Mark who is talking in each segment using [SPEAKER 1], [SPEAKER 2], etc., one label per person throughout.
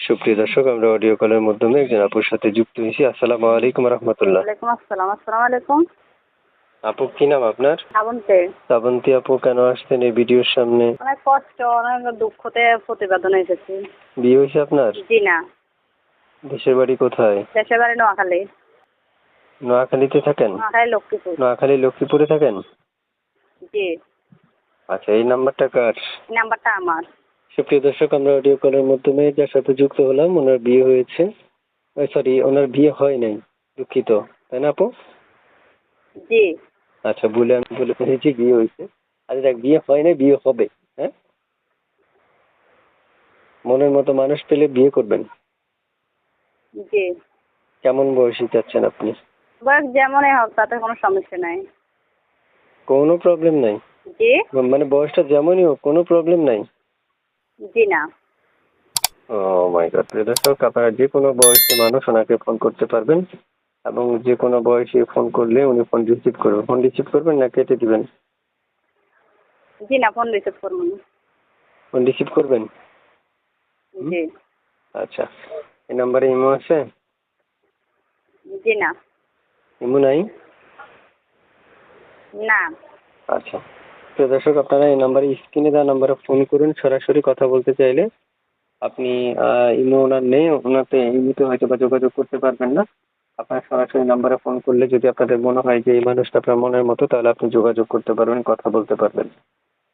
[SPEAKER 1] সুপ্রিয় দর্শক, আমরা অডিও কলের মাধ্যমে একজন আপুর সাথে যুক্ত হয়েছি। আসসালামু আলাইকুম রহমতুল্লাহ।
[SPEAKER 2] ওয়ালাইকুম আসসালাম। আসসালামু আলাইকুম।
[SPEAKER 1] আপু, কি নাম আপনার?
[SPEAKER 2] শ্রাবন্তী।
[SPEAKER 1] শ্রাবন্তী আপু, কেন আসছেন এই ভিডিওর সামনে?
[SPEAKER 2] অনেক কষ্ট, অনেক দুঃখতে প্রতিবেদন এসেছি।
[SPEAKER 1] বিয়ে হয়েছে আপনার?
[SPEAKER 2] জি না।
[SPEAKER 1] দেশের বাড়ি কোথায়?
[SPEAKER 2] দেশের বাড়ি নোয়াখালী।
[SPEAKER 1] নোয়াখালীতে থাকেন?
[SPEAKER 2] নোয়াখালী লক্ষ্মীপুর।
[SPEAKER 1] নোয়াখালী লক্ষ্মীপুরে থাকেন?
[SPEAKER 2] জি।
[SPEAKER 1] আচ্ছা, এই নাম্বারটা কার?
[SPEAKER 2] নাম্বারটা আমার।
[SPEAKER 1] সুপ্রিয় দর্শক, আমরা অডিও কলের মাধ্যমে যার সাথে যুক্ত হলাম, ওনার বিয়ে হয়েছে। সরি, ওনার বিয়ে হয় নাই, দুঃখিত। তাই না আপু?
[SPEAKER 2] জি।
[SPEAKER 1] আচ্ছা, আমি বলে ফেলেছি বিয়ে হয়েছে। আচ্ছা দেখ, বিয়ে হয় নাই, বিয়ে হবে। হ্যাঁ, মনের মতো মানুষ পেলে বিয়ে করবেন।
[SPEAKER 2] জি।
[SPEAKER 1] কেমন বয়সী চাচ্ছেন আপনি?
[SPEAKER 2] বয়স যেমনই হোক তাতে কোনো সমস্যা নাই।
[SPEAKER 1] কোনো প্রবলেম নাই?
[SPEAKER 2] জি।
[SPEAKER 1] মানে বয়সটা যেমনই হোক, কোনো প্রবলেম নাই?
[SPEAKER 2] জি না।
[SPEAKER 1] ও মাই গড! প্রিয় দর্শক, আপনারা যে কোনো বয়সী মানুষ ওনাকে ফোন করতে পারবেন, এবং যে কোনো বয়সী ফোন করলে উনি ফোন রিসিভ করবেন। ফোন রিসিভ করবেন না কেটে দিবেন?
[SPEAKER 2] জি না, ফোন রিসিভ করবো না।
[SPEAKER 1] ফোন রিসিভ করবেন?
[SPEAKER 2] জি।
[SPEAKER 1] আচ্ছা, এই নাম্বারে ইমো আছে?
[SPEAKER 2] জি না।
[SPEAKER 1] ইমো নাই?
[SPEAKER 2] না।
[SPEAKER 1] আচ্ছা, প্রিয় দর্শক, আপনারা এই নাম্বারে, স্ক্রিনে দেওয়া নাম্বারে ফোন করুন সরাসরি কথা বলতে চাইলে। আপনি ইমো ওনার নেই, ওনাতে ইমোতে হয়তো বা যোগাযোগ করতে পারবেন না। আপনার সরাসরি নাম্বারে ফোন করলে যদি আপনাদের মনে হয় যে এই মানুষটা আপনার মনের মতো, তাহলে আপনি যোগাযোগ করতে পারবেন, কথা বলতে পারবেন।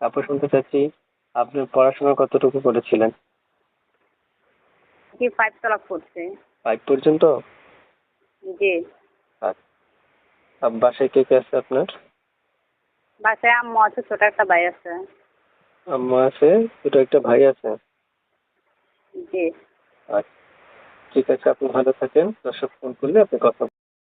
[SPEAKER 1] তারপর শুনতে চাচ্ছি, আপনি পড়াশোনা কতটুকু করেছিলেন?
[SPEAKER 2] জি, 5 তলাক করছে।
[SPEAKER 1] 5 পর্যন্ত?
[SPEAKER 2] জি।
[SPEAKER 1] আচ্ছা, বাসায় কে কে আছে আপনার?
[SPEAKER 2] বাসায় আম্মু আছে, ছোট একটা ভাই আছে।
[SPEAKER 1] আম্মা আছে, ছোট একটা ভাই আছে।
[SPEAKER 2] জি।
[SPEAKER 1] আচ্ছা, ঠিক আছে, আপনি ভালো থাকেন। দর্শক ফোন করলে আপনি কথা